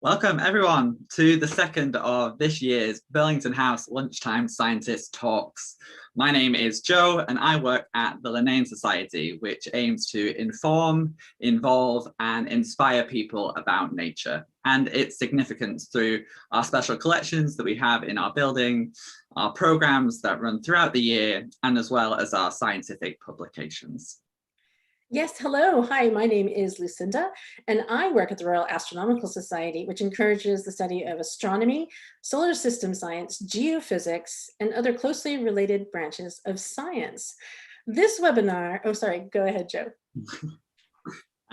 Welcome everyone to the second of this year's Burlington House Lunchtime Scientist Talks. My name is Joe and I work at the Linnean Society, which aims to inform, involve and inspire people about nature and its significance through our special collections that we have in our building, our programs that run throughout the year, and as well as our scientific publications. Yes, hello. Hi, my name is Lucinda, and I work at the Royal Astronomical Society, which encourages the study of astronomy, solar system science, geophysics, and other closely related branches of science. This webinar, oh, sorry, go ahead, Joe.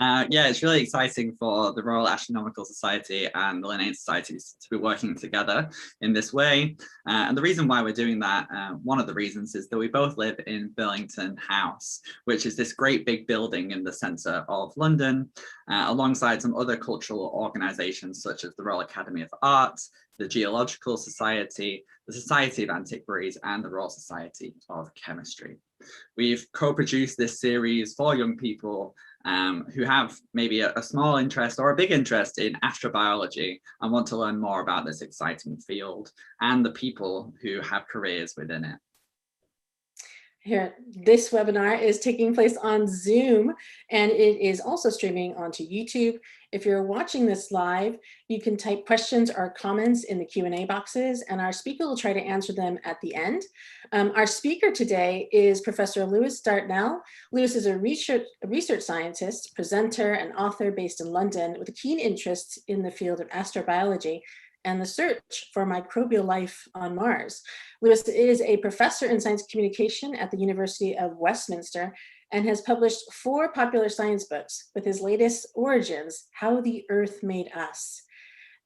Yeah, it's really exciting for the Royal Astronomical Society and the Linnean Society to be working together in this way. And the reason why we're doing that, one of the reasons is that we both live in Burlington House, which is this great big building in the centre of London, alongside some other cultural organisations such as the Royal Academy of Arts, the Geological Society, the Society of Antiquaries, and the Royal Society of Chemistry. We've co-produced this series for young people who have maybe a small interest or a big interest in astrobiology and want to learn more about this exciting field and the people who have careers within it. Here, this webinar is taking place on Zoom, and it is also streaming onto YouTube. If you're watching this live, you can type questions or comments in the Q&A boxes, and our speaker will try to answer them at the end. Our speaker today is Professor Lewis Dartnell. Lewis is a research scientist, presenter, and author based in London with a keen interest in the field of astrobiology and the search for microbial life on Mars. Lewis is a professor in science communication at the University of Westminster and has published 4 popular science books, with his latest, Origins, How the Earth Made Us,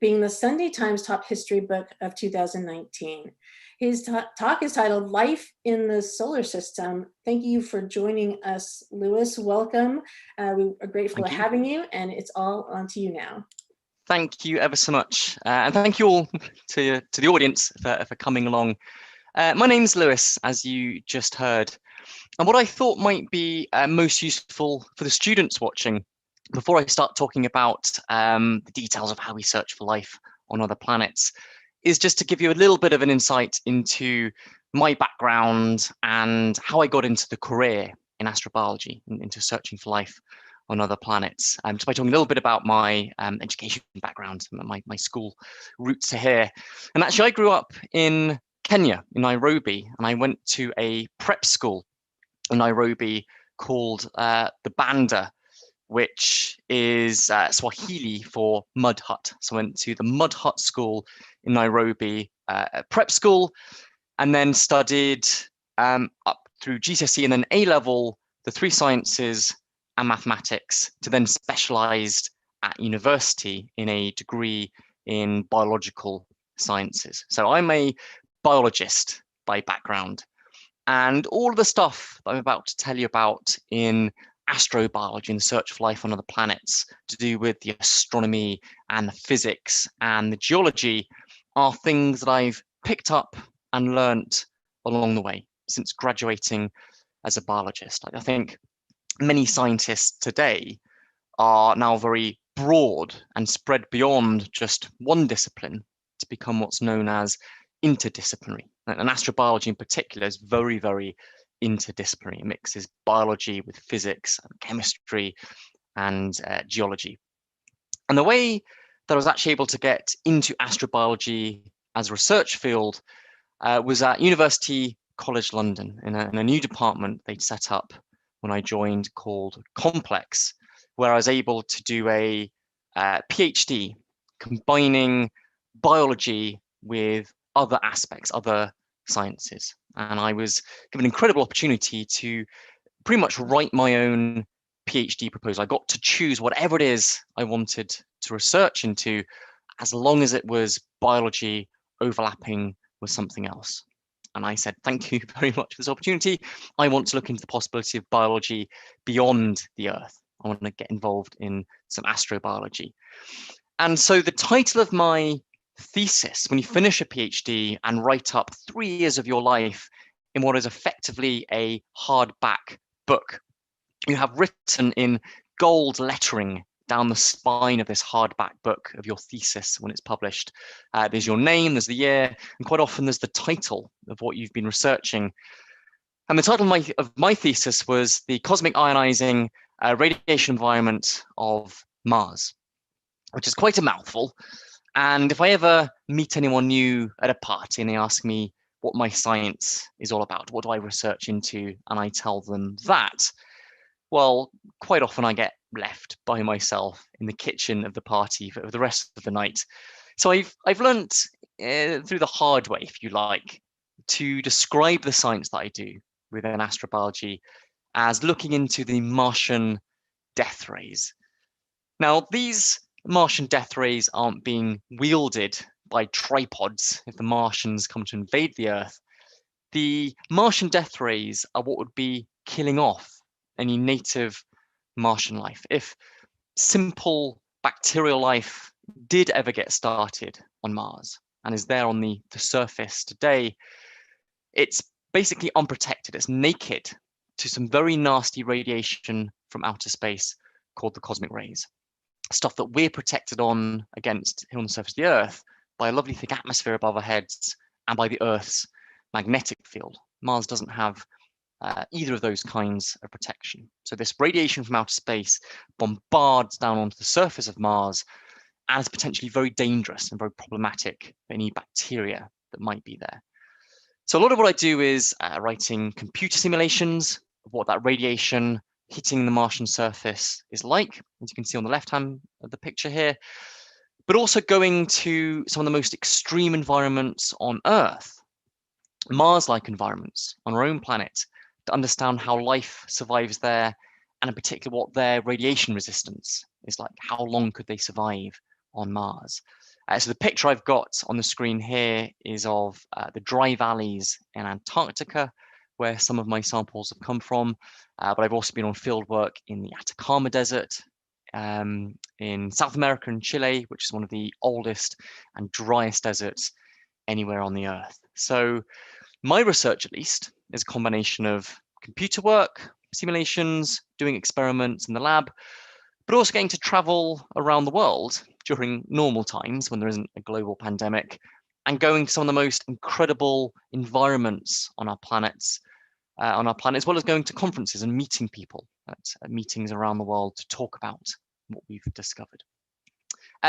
being the Sunday Times top history book of 2019. His talk is titled Life in the Solar System. Thank you for joining us, Lewis. Welcome. We are grateful for having you, and it's all on to you now. Thank you ever so much. And thank you all to the audience for coming along. My name's Lewis, as you just heard. And what I thought might be most useful for the students watching, before I start talking about the details of how we search for life on other planets, is just to give you a little bit of an insight into my background and how I got into the career in astrobiology, into searching for life on other planets, just by talking a little bit about my education background, my school roots are here. And actually I grew up in Kenya, in Nairobi, and I went to a prep school in Nairobi called the Banda, which is Swahili for mud hut. So I went to the mud hut school in Nairobi, prep school, and then studied up through GCSE and then A Level, the 3 sciences and mathematics, to then specialized at university in a degree in biological sciences. So I'm a biologist by background, and all of the stuff that I'm about to tell you about in astrobiology and the search for life on other planets, to do with the astronomy and the physics and the geology, are things that I've picked up and learnt along the way since graduating as a biologist. I think many scientists today are now very broad and spread beyond just one discipline to become what's known as interdisciplinary. And astrobiology in particular is very, very interdisciplinary. It mixes biology with physics and chemistry and geology. And the way that I was actually able to get into astrobiology as a research field was at University College London in a new department they'd set up when I joined, called Complex, where I was able to do a PhD combining biology with other aspects, other sciences. And I was given an incredible opportunity to pretty much write my own PhD proposal. I got to choose whatever it is I wanted to research into, as long as it was biology overlapping with something else. And I said, thank you very much for this opportunity. I want to look into the possibility of biology beyond the Earth. I want to get involved in some astrobiology. And so the title of my thesis, when you finish a PhD and write up 3 years of your life in what is effectively a hardback book, you have written in gold lettering down the spine of this hardback book of your thesis when it's published. There's your name, there's the year, and quite often there's the title of what you've been researching. And the title of my thesis was The Cosmic Ionizing Radiation Environment of Mars, which is quite a mouthful. And if I ever meet anyone new at a party and they ask me what my science is all about, what do I research into, and I tell them that, well, quite often I get left by myself in the kitchen of the party for the rest of the night. So I've learnt through the hard way, if you like, to describe the science that I do within astrobiology as looking into the Martian death rays. Now, these Martian death rays aren't being wielded by tripods if the Martians come to invade the Earth. The Martian death rays are what would be killing off any native Martian life. If simple bacterial life did ever get started on Mars and is there on the surface today, it's basically unprotected. It's naked to some very nasty radiation from outer space called the cosmic rays. Stuff that we're protected on against here on the surface of the Earth by a lovely thick atmosphere above our heads and by the Earth's magnetic field. Mars doesn't have either of those kinds of protection. So this radiation from outer space bombards down onto the surface of Mars and is potentially very dangerous and very problematic for any bacteria that might be there. So a lot of what I do is writing computer simulations of what that radiation hitting the Martian surface is like, as you can see on the left hand of the picture here, but also going to some of the most extreme environments on Earth, Mars-like environments on our own planet, to understand how life survives there, and in particular what their radiation resistance is like. How long could they survive on Mars? So the picture I've got on the screen here is of the dry valleys in Antarctica, where some of my samples have come from, but I've also been on field work in the Atacama Desert, in South America and Chile, which is one of the oldest and driest deserts anywhere on the Earth. So my research, at least, is a combination of computer work, simulations, doing experiments in the lab, but also getting to travel around the world during normal times when there isn't a global pandemic, and going to some of the most incredible environments on our planet, as well as going to conferences and meeting people at meetings around the world to talk about what we've discovered.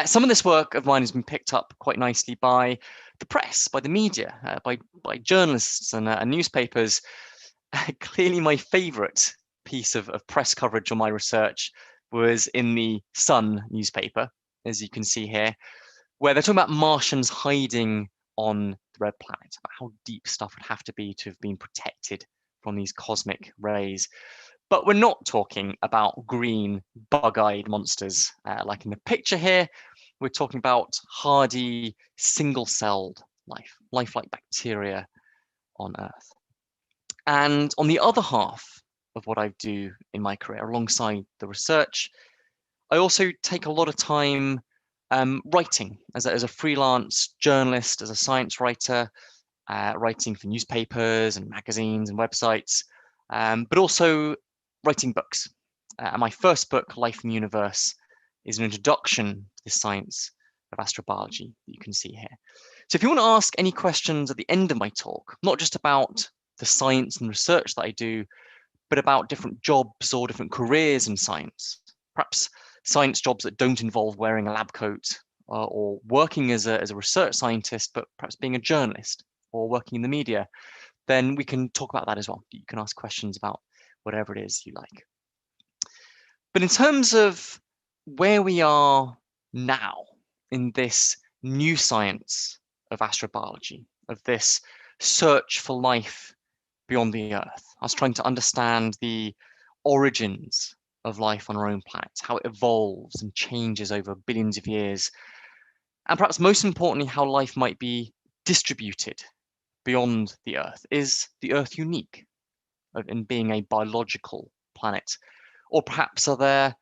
Some of this work of mine has been picked up quite nicely by the press, by the media, by journalists and newspapers. Clearly my favorite piece of press coverage on my research was in the Sun newspaper, as you can see here, where they're talking about Martians hiding on the red planet, about how deep stuff would have to be to have been protected from these cosmic rays. But we're not talking about green, bug-eyed monsters like in the picture here. We're talking about hardy, single-celled life like bacteria on Earth. And on the other half of what I do in my career, alongside the research, I also take a lot of time writing as a freelance journalist, as a science writer, writing for newspapers and magazines and websites, but also writing books. My first book, Life in the Universe, is an introduction to the science of astrobiology that you can see here. So if you want to ask any questions at the end of my talk, not just about the science and research that I do, but about different jobs or different careers in science, perhaps science jobs that don't involve wearing a lab coat or working as a research scientist, but perhaps being a journalist or working in the media, then we can talk about that as well. You can ask questions about whatever it is you like. But in terms of where we are now in this new science of astrobiology, of this search for life beyond the Earth, I was trying to understand the origins of life on our own planet, how it evolves and changes over billions of years, and perhaps most importantly, how life might be distributed beyond the Earth. Is the Earth unique in being a biological planet? Or perhaps are there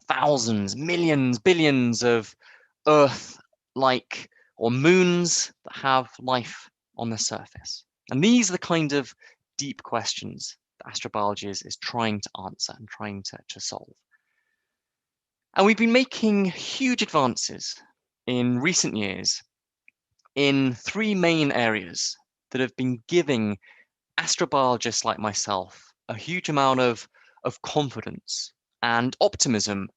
thousands, millions, billions of Earth-like or moons that have life on the surface? And these are the kind of deep questions that astrobiology is trying to answer and trying to solve. And we've been making huge advances in recent years in three main areas that have been giving astrobiologists like myself a huge amount of confidence and optimism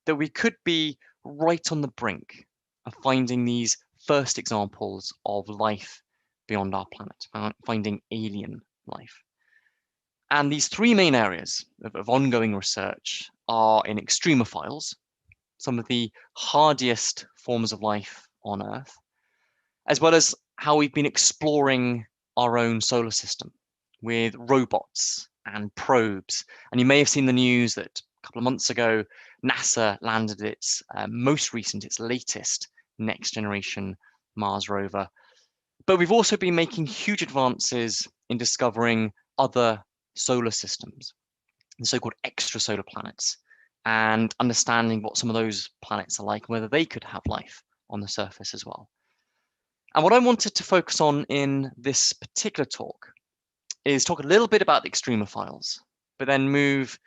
that we could be right on the brink of finding these first examples of life beyond our planet, finding alien life. And these three main areas of ongoing research are in extremophiles, some of the hardiest forms of life on Earth, as well as how we've been exploring our own solar system with robots and probes. And you may have seen the news that a couple of months ago, NASA landed its its latest next generation Mars rover. But we've also been making huge advances in discovering other solar systems, the so-called extrasolar planets, and understanding what some of those planets are like, and whether they could have life on the surface as well. And what I wanted to focus on in this particular talk is talk a little bit about the extremophiles, but then move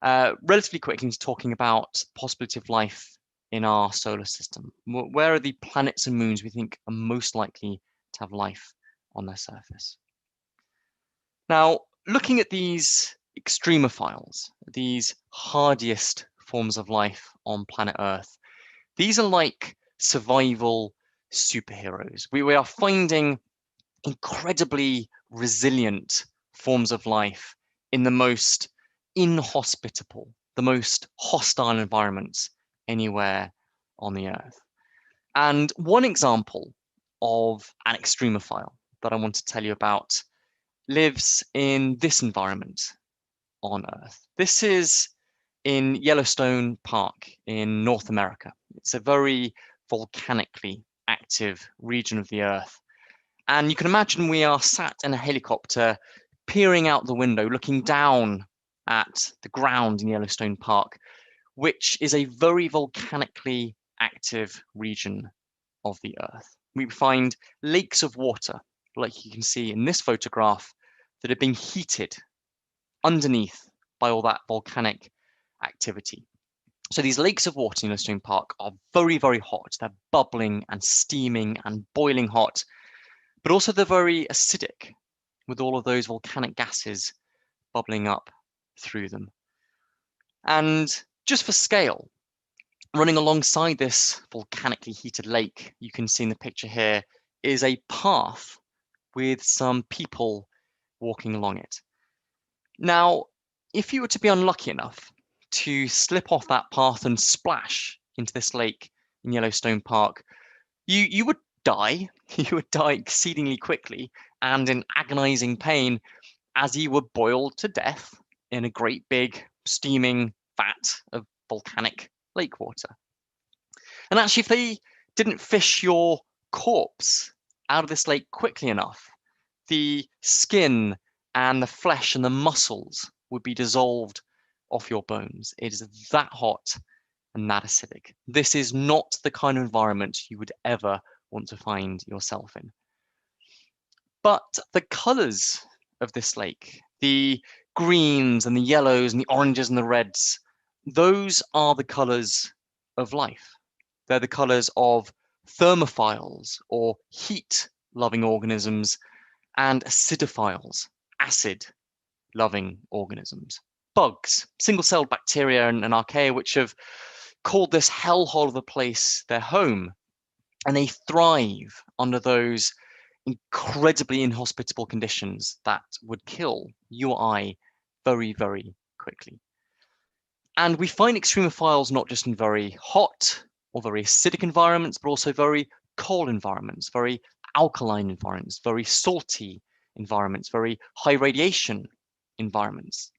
relatively quickly into talking about the possibility of life in our solar system. Where are the planets and moons we think are most likely to have life on their surface? Now, looking at these extremophiles, these hardiest forms of life on planet Earth, these are like survival superheroes. We are finding incredibly resilient forms of life in the most inhospitable, the most hostile environments anywhere on the Earth. And one example of an extremophile that I want to tell you about lives in this environment on Earth. This is in Yellowstone Park in North America. It's a very volcanically active region of the Earth. And you can imagine we are sat in a helicopter, peering out the window, looking down at the ground in Yellowstone Park, which is a very volcanically active region of the Earth. We find lakes of water, like you can see in this photograph, that are being heated underneath by all that volcanic activity. So these lakes of water in Yellowstone Park are very, very hot. They're bubbling and steaming and boiling hot, but also they're very acidic with all of those volcanic gases bubbling up through them. And just for scale, running alongside this volcanically heated lake, you can see in the picture here, is a path with some people walking along it. Now, if you were to be unlucky enough to slip off that path and splash into this lake in Yellowstone Park, you would die. You would die exceedingly quickly and in agonizing pain as you were boiled to death in a great big steaming vat of volcanic lake water. And actually, if they didn't fish your corpse out of this lake quickly enough, the skin and the flesh and the muscles would be dissolved off your bones. It is that hot and that acidic. This is not the kind of environment you would ever want to find yourself in. But the colors of this lake, the greens and the yellows and the oranges and the reds, those are the colors of life. They're the colors of thermophiles, or heat-loving organisms, and acidophiles, acid-loving organisms. Bugs, single-celled bacteria and archaea, which have called this hellhole of a place their home, and they thrive under those incredibly inhospitable conditions that would kill you or I very, very quickly. And we find extremophiles not just in very hot or very acidic environments, but also very cold environments, very alkaline environments, very salty environments, very high radiation environments.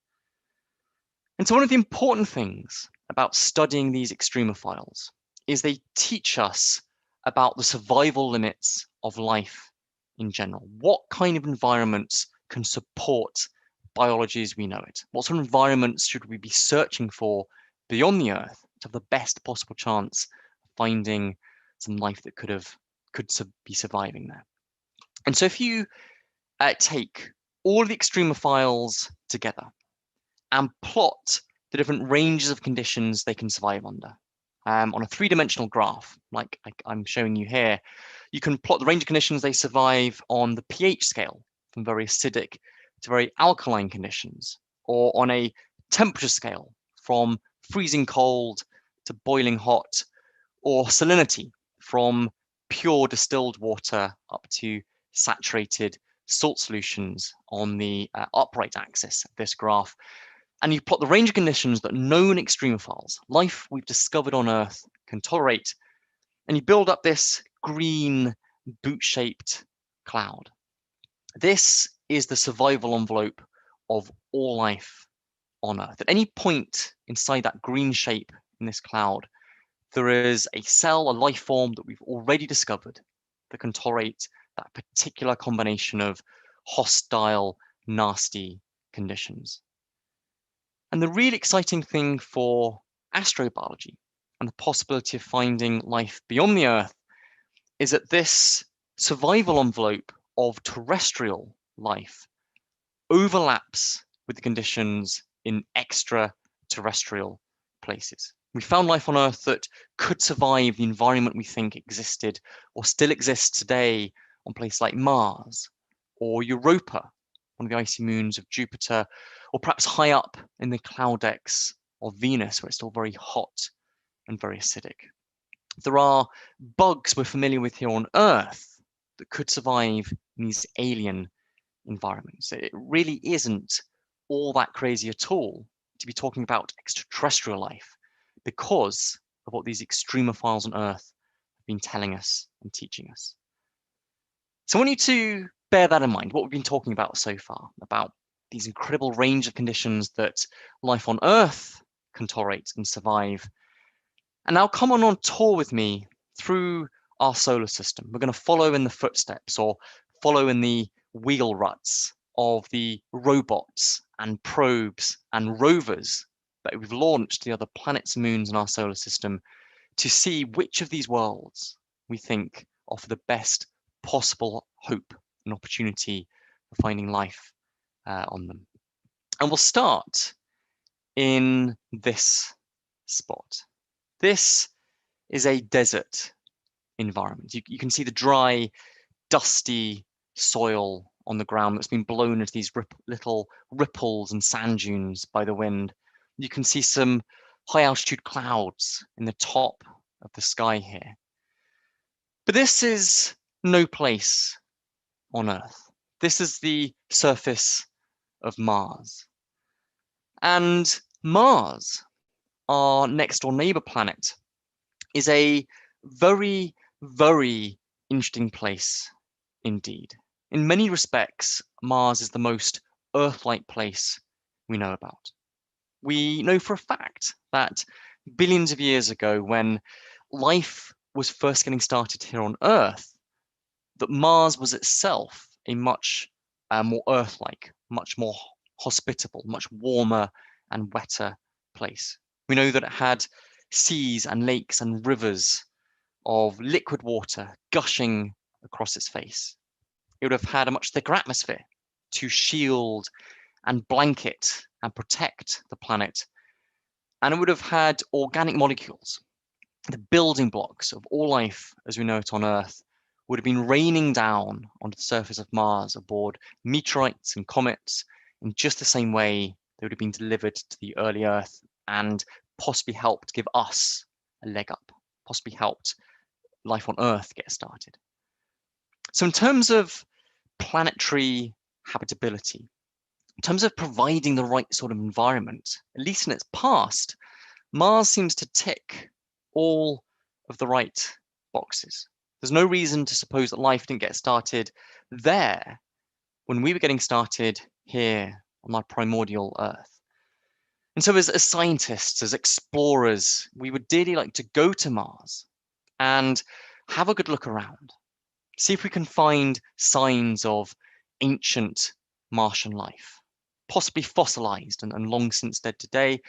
And so one of the important things about studying these extremophiles is they teach us about the survival limits of life in general. What kind of environments can support biology as we know it? What sort of environments should we be searching for beyond the Earth to have the best possible chance of finding some life that could be surviving there? And so if you take all of the extremophiles together and plot the the different ranges of conditions they can survive under. On a three-dimensional graph, like I'm showing you here, you can plot the range of conditions they survive on the pH scale, from very acidic to very alkaline conditions, or on a temperature scale, from freezing cold to boiling hot, or salinity, from pure distilled water up to saturated salt solutions on the upright axis of this graph. And you plot the range of conditions that known extremophiles, life we've discovered on Earth, can tolerate, and you build up this green boot-shaped cloud. This is the survival envelope of all life on Earth. At any point inside that green shape in this cloud, there is a cell, a life form that we've already discovered that can tolerate that particular combination of hostile, nasty conditions. And the really exciting thing for astrobiology and the possibility of finding life beyond the Earth is that this survival envelope of terrestrial life overlaps with the conditions in extraterrestrial places. We found life on Earth that could survive the environment we think existed or still exists today on places like Mars or Europa, one of the icy moons of Jupiter, or perhaps high up in the cloud decks of Venus, where it's still very hot and very acidic. There are bugs we're familiar with here on Earth that could survive in these alien environments. It really isn't all that crazy at all to be talking about extraterrestrial life because of what these extremophiles on Earth have been telling us and teaching us. So I want you to bear that in mind, what we've been talking about so far, about these incredible range of conditions that life on Earth can tolerate and survive. And now come on tour with me through our solar system. We're going to follow in the footsteps or follow in the wheel ruts of the robots and probes and rovers that we've launched to the other planets and moons in our solar system to see which of these worlds we think offer the best possible hope and opportunity for finding life on them. And we'll start in this spot. This is a desert environment. You can see the dry, dusty soil on the ground that's been blown into these little ripples and sand dunes by the wind. You can see some high altitude clouds in the top of the sky here. But this is no place on Earth. This is the surface of Mars. And Mars, our next door neighbor planet, is a very, very interesting place indeed. In many respects, Mars is the most Earth-like place we know about. We know for a fact that billions of years ago, when life was first getting started here on Earth, that Mars was itself a much more Earth-like, much more hospitable, much warmer and wetter place. We know that it had seas and lakes and rivers of liquid water gushing across its face. It would have had a much thicker atmosphere to shield and blanket and protect the planet. And it would have had organic molecules. The building blocks of all life as we know it on Earth would have been raining down onto the surface of Mars aboard meteorites and comets in just the same way they would have been delivered to the early Earth and possibly helped give us a leg up, possibly helped life on Earth get started. So in terms of planetary habitability, in terms of providing the right sort of environment, at least in its past, Mars seems to tick all of the right boxes. There's no reason to suppose that life didn't get started there when we were getting started here on our primordial Earth. And so as scientists, as explorers, we would dearly like to go to Mars and have a good look around, see if we can find signs of ancient Martian life, possibly fossilized and long since dead today,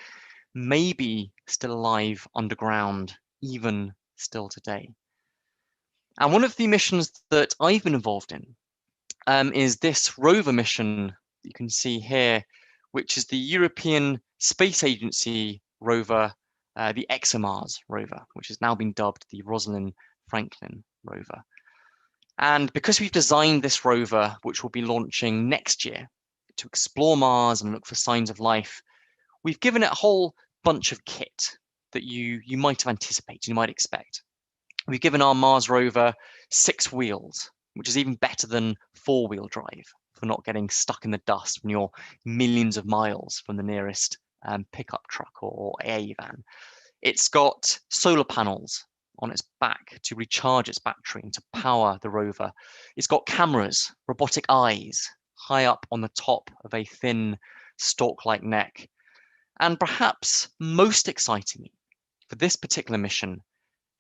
maybe still alive underground, even still today. And one of the missions that I've been involved in is this rover mission you can see here, which is the European space agency rover, the ExoMars rover, which has now been dubbed the Rosalind Franklin rover. And because we've designed this rover, which will be launching next year to explore Mars and look for signs of life, we've given it a whole bunch of kit that you might have anticipated, you might expect. We've given our Mars rover 6 wheels, which is even better than 4-wheel drive for not getting stuck in the dust when you're millions of miles from the nearest pickup truck or AA van. It's got solar panels on its back to recharge its battery and to power the rover. It's got cameras, robotic eyes, high up on the top of a thin stalk-like neck. And perhaps most excitingly, for this particular mission,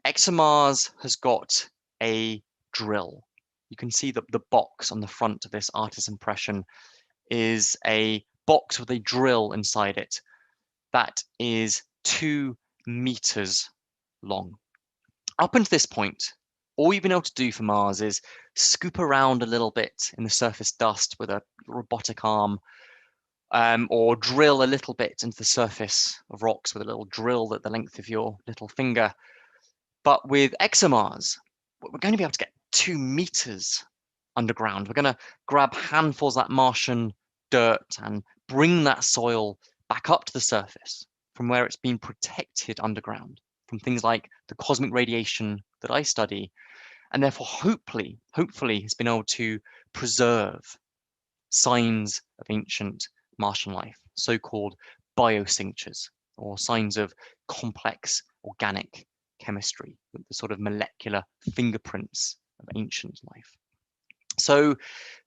ExoMars has got a drill. You can see that the box on the front of this artist's impression is a box with a drill inside it that is 2 meters long. Up until this point, all you've been able to do for Mars is scoop around a little bit in the surface dust with a robotic arm, or drill a little bit into the surface of rocks with a little drill at the length of your little finger. But with ExoMars, we're going to be able to get 2 meters underground. We're going to grab handfuls of that Martian dirt and bring that soil back up to the surface from where it's been protected underground from things like the cosmic radiation that I study, and therefore hopefully has been able to preserve signs of ancient Martian life, so-called biosignatures, or signs of complex organic chemistry, the sort of molecular fingerprints of ancient life. So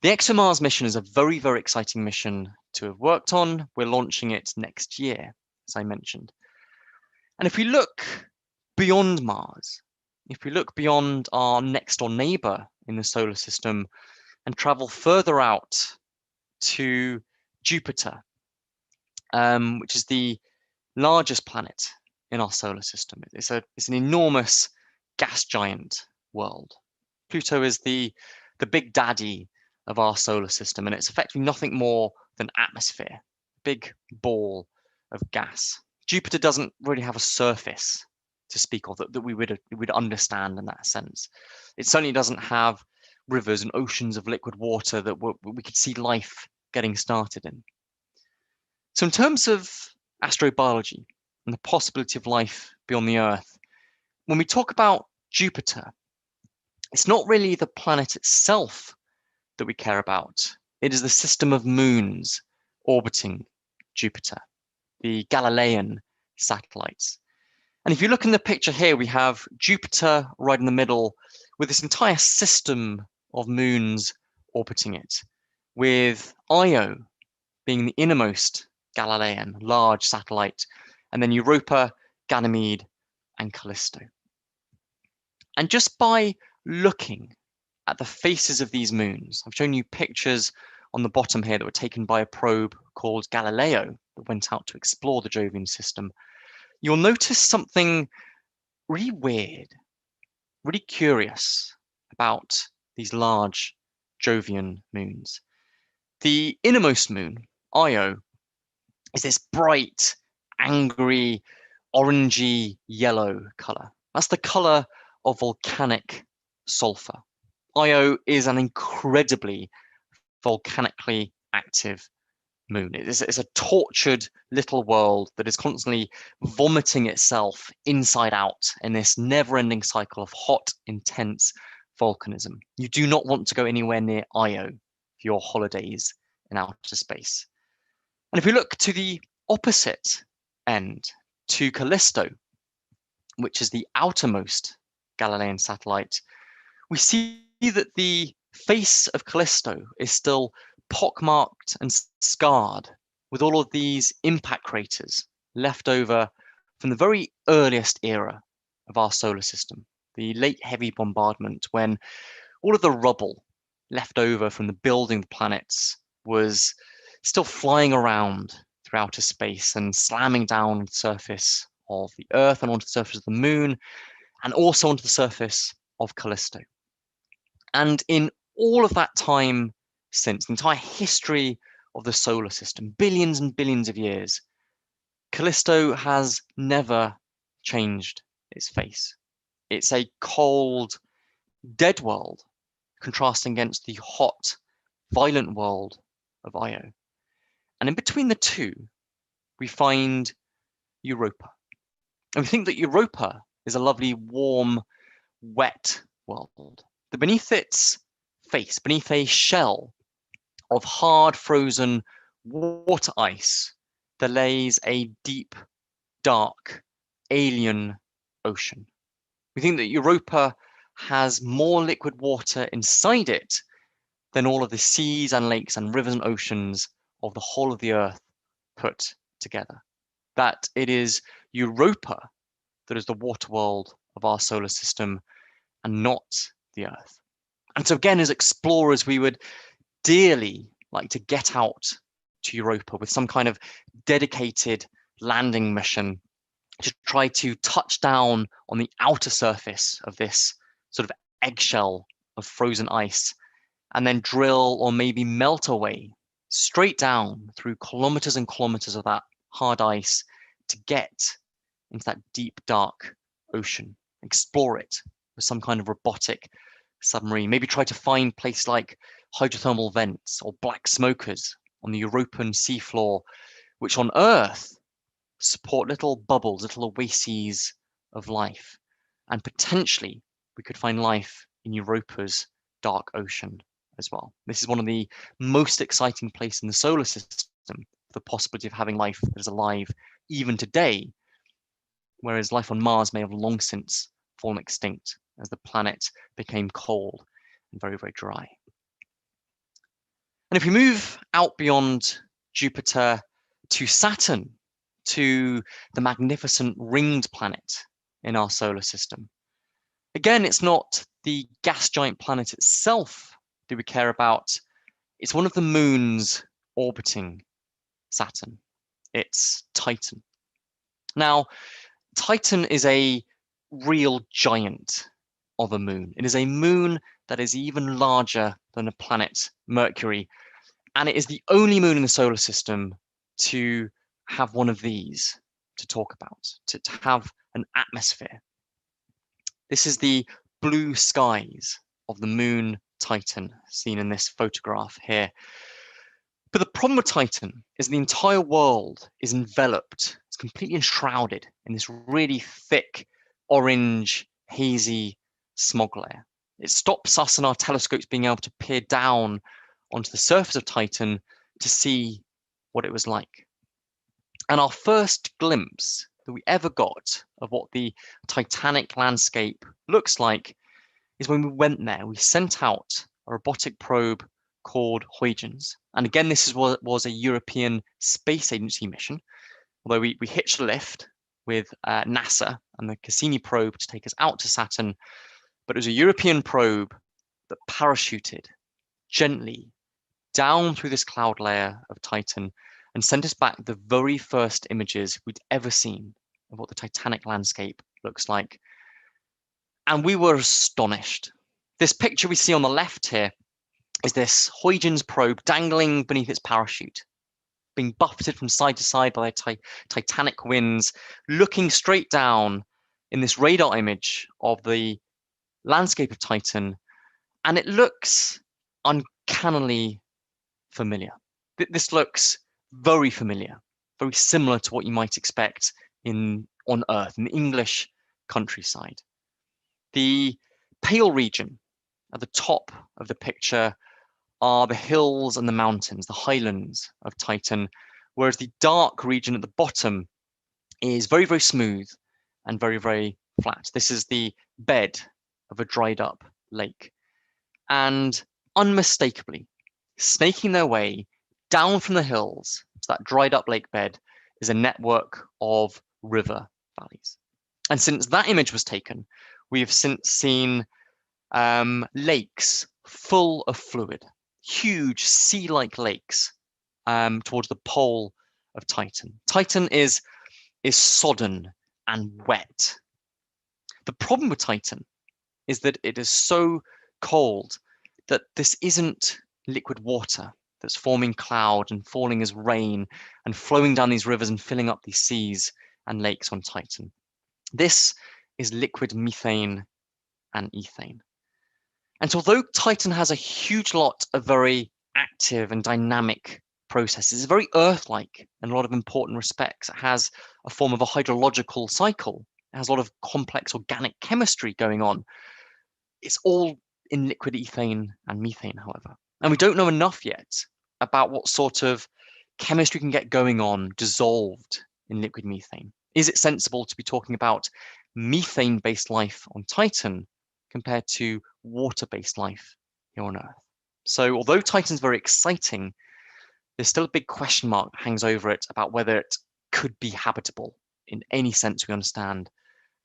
the ExoMars mission is a very, very exciting mission to have worked on. We're launching it next year, as I mentioned. And if we look beyond Mars, if we look beyond our next door neighbor in the solar system and travel further out to Jupiter, which is the largest planet in our solar system. It's an enormous gas giant world. Pluto is the big daddy of our solar system, and it's effectively nothing more than atmosphere, a big ball of gas. Jupiter doesn't really have a surface to speak of that we would understand in that sense. It certainly doesn't have rivers and oceans of liquid water that we could see life getting started in. So in terms of astrobiology and the possibility of life beyond the Earth, when we talk about Jupiter, it's not really the planet itself that we care about. It is the system of moons orbiting Jupiter, the Galilean satellites. And if you look in the picture here, we have Jupiter right in the middle with this entire system of moons orbiting it, with Io being the innermost Galilean large satellite, and then Europa, Ganymede, and Callisto. And just by looking at the faces of these moons, I've shown you pictures on the bottom here that were taken by a probe called Galileo that went out to explore the Jovian system. You'll notice something really weird, really curious about these large Jovian moons. The innermost moon, Io, is this bright, angry, orangey yellow color. That's the color of volcanic sulfur. Io is an incredibly volcanically active moon. It's a tortured little world that is constantly vomiting itself inside out in this never-ending cycle of hot, intense volcanism. You do not want to go anywhere near Io for your holidays in outer space. And if we look to the opposite end, to Callisto, which is the outermost Galilean satellite, we see that the face of Callisto is still pockmarked and scarred with all of these impact craters left over from the very earliest era of our solar system, the late heavy bombardment, when all of the rubble left over from the building of the planets was still flying around through outer space and slamming down on the surface of the Earth and onto the surface of the Moon, and also onto the surface of Callisto. And in all of that time since, the entire history of the solar system, billions and billions of years, Callisto has never changed its face. It's a cold, dead world, contrasting against the hot, violent world of Io. And in between the two, we find Europa. And we think that Europa is a lovely, warm, wet world. But beneath its face, beneath a shell of hard, frozen water ice, there lays a deep, dark, alien ocean. We think that Europa has more liquid water inside it than all of the seas and lakes and rivers and oceans of the whole of the Earth put together. That it is Europa that is the water world of our solar system and not the Earth. And so again, as explorers, we would dearly like to get out to Europa with some kind of dedicated landing mission to try to touch down on the outer surface of this sort of eggshell of frozen ice and then drill or maybe melt away straight down through kilometers and kilometers of that hard ice to get into that deep, dark ocean, explore it with some kind of robotic submarine, maybe try to find places like hydrothermal vents or black smokers on the European seafloor, which on Earth support little bubbles, little oases of life. And potentially we could find life in Europa's dark ocean as well. This is one of the most exciting places in the solar system, the possibility of having life that is alive even today, whereas life on Mars may have long since fallen extinct as the planet became cold and very, very dry. And if we move out beyond Jupiter to Saturn, to the magnificent ringed planet in our solar system, again, it's not the gas giant planet itself that we care about. It's one of the moons orbiting Saturn. It's Titan. Now, Titan is a real giant of a moon. It is a moon that is even larger than the planet Mercury, and it is the only moon in the solar system to have one of these to talk about, to have an atmosphere. This is the blue skies of the moon Titan, seen in this photograph here. But the problem with Titan is the entire world is enveloped, it's completely enshrouded in this really thick, orange, hazy smog layer. It stops us and our telescopes being able to peer down onto the surface of Titan to see what it was like. And our first glimpse that we ever got of what the Titanic landscape looks like is when we went there. We sent out a robotic probe called Huygens. And again, this was a European Space Agency mission, although we hitched a lift with NASA and the Cassini probe to take us out to Saturn. But it was a European probe that parachuted gently down through this cloud layer of Titan and sent us back the very first images we'd ever seen of what the Titanic landscape looks like. And we were astonished. This picture we see on the left here is this Huygens probe dangling beneath its parachute, being buffeted from side to side by the Titanic winds, looking straight down in this radar image of the landscape of Titan, and it looks uncannily familiar. This looks very familiar, very similar to what you might expect on Earth, in the English countryside. The pale region at the top of the picture are the hills and the mountains, the highlands of Titan, whereas the dark region at the bottom is very, very smooth and very, very flat. This is the bed of a dried up lake. And unmistakably, snaking their way down from the hills to that dried up lake bed is a network of river valleys. And since that image was taken, we have since seen lakes full of fluid, huge sea-like lakes towards the pole of Titan. Titan is sodden and wet. The problem with Titan is that it is so cold that this isn't liquid water. that's forming cloud and falling as rain and flowing down these rivers and filling up these seas and lakes on Titan. This is liquid methane and ethane. And so although Titan has a huge lot of very active and dynamic processes, it's very Earth-like in a lot of important respects. It has a form of a hydrological cycle. It has a lot of complex organic chemistry going on. It's all in liquid ethane and methane, however. And we don't know enough yet about what sort of chemistry can get going on dissolved in liquid methane. Is it sensible to be talking about methane-based life on Titan compared to water-based life here on Earth? So although Titan's very exciting, there's still a big question mark that hangs over it about whether it could be habitable in any sense we understand.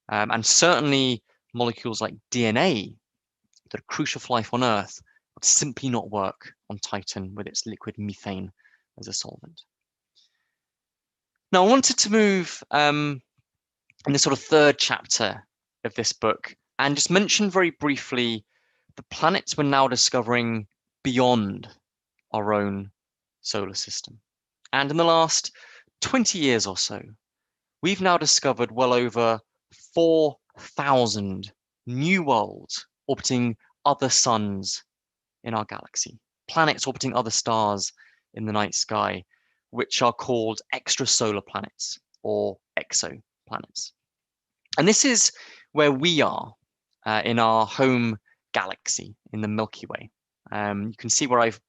And certainly molecules like DNA that are crucial for life on Earth would simply not work on Titan with its liquid methane as a solvent. Now, I wanted to move in the sort of third chapter of this book and just mention very briefly the planets we're now discovering beyond our own solar system. And in the last 20 years or so, we've now discovered well over 4,000 new worlds orbiting other suns in our galaxy, planets orbiting other stars in the night sky, which are called extrasolar planets or exoplanets. And this is where we are in our home galaxy in the Milky Way. You can see where I've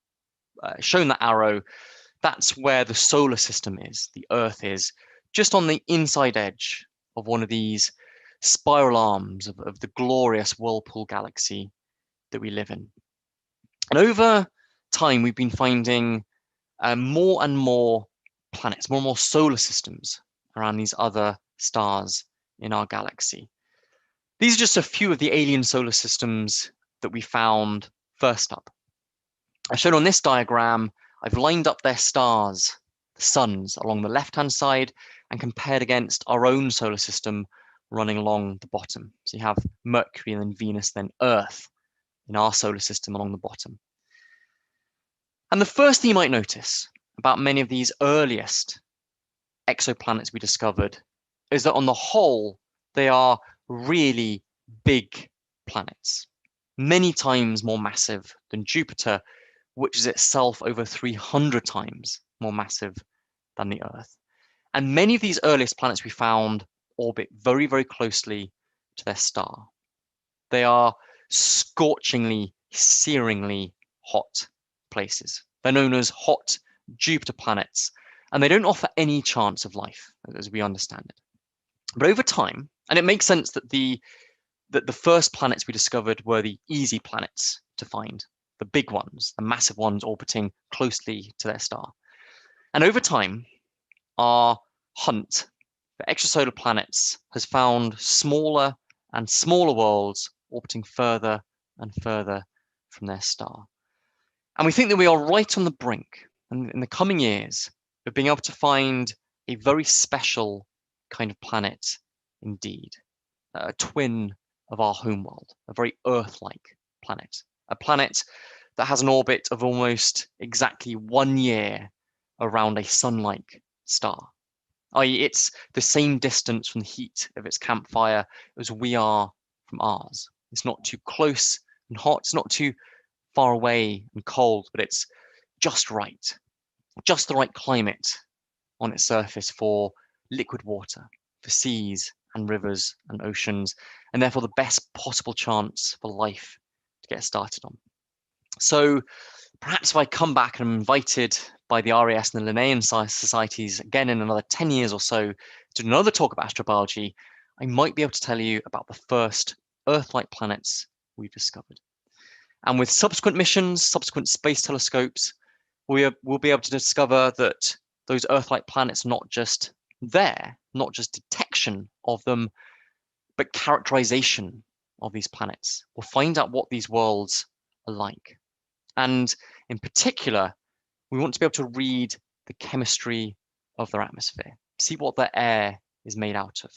shown that arrow. That's where the solar system is, the Earth is, just on the inside edge of one of these spiral arms of the glorious whirlpool galaxy that we live in. And over time, we've been finding more and more planets, more and more solar systems around these other stars in our galaxy. These are just a few of the alien solar systems that we found first up. As shown on this diagram, I've lined up their stars, the suns, along the left-hand side and compared against our own solar system running along the bottom. So you have Mercury and then Venus, then Earth in our solar system along the bottom. And the first thing you might notice about many of these earliest exoplanets we discovered is that on the whole, they are really big planets, many times more massive than Jupiter, which is itself over 300 times more massive than the Earth. And many of these earliest planets we found orbit very, very closely to their star. They are scorchingly, searingly hot places. They're known as hot Jupiter planets, and they don't offer any chance of life as we understand it. But over time, and it makes sense that the first planets we discovered were the easy planets to find, the big ones, the massive ones orbiting closely to their star. And over time, our hunt for extrasolar planets has found smaller and smaller worlds orbiting further and further from their star. And we think that we are right on the brink, and in the coming years, of being able to find a very special kind of planet indeed, a twin of our homeworld, a very Earth-like planet, a planet that has an orbit of almost exactly 1 year around a sun-like star, i.e. it's the same distance from the heat of its campfire as we are from ours. It's not too close and hot, it's not too far away and cold, but it's just right, just the right climate on its surface for liquid water, for seas and rivers and oceans, and therefore the best possible chance for life to get started on. So perhaps if I come back and I'm invited by the RAS and the Linnean Societies again in another 10 years or so to do another talk about astrobiology, I might be able to tell you about the first Earth-like planets we've discovered. And with subsequent missions, subsequent space telescopes, we'll be able to discover that those Earth-like planets are not just there, not just detection of them, but characterization of these planets. We'll find out what these worlds are like. And in particular, we want to be able to read the chemistry of their atmosphere, see what their air is made out of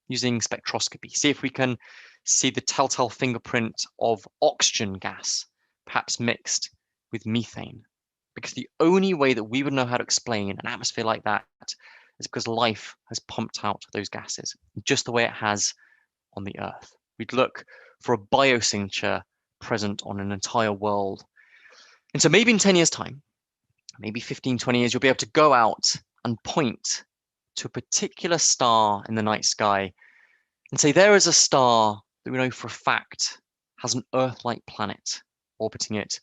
using spectroscopy, see if we can see the telltale fingerprint of oxygen gas, perhaps mixed with methane, because the only way that we would know how to explain an atmosphere like that is because life has pumped out those gases, just the way it has on the Earth. We'd look for a biosignature present on an entire world. And so maybe in 10 years' time, maybe 15, 20 years, you'll be able to go out and point to a particular star in the night sky and say, there is a star that we know for a fact has an Earth-like planet orbiting it,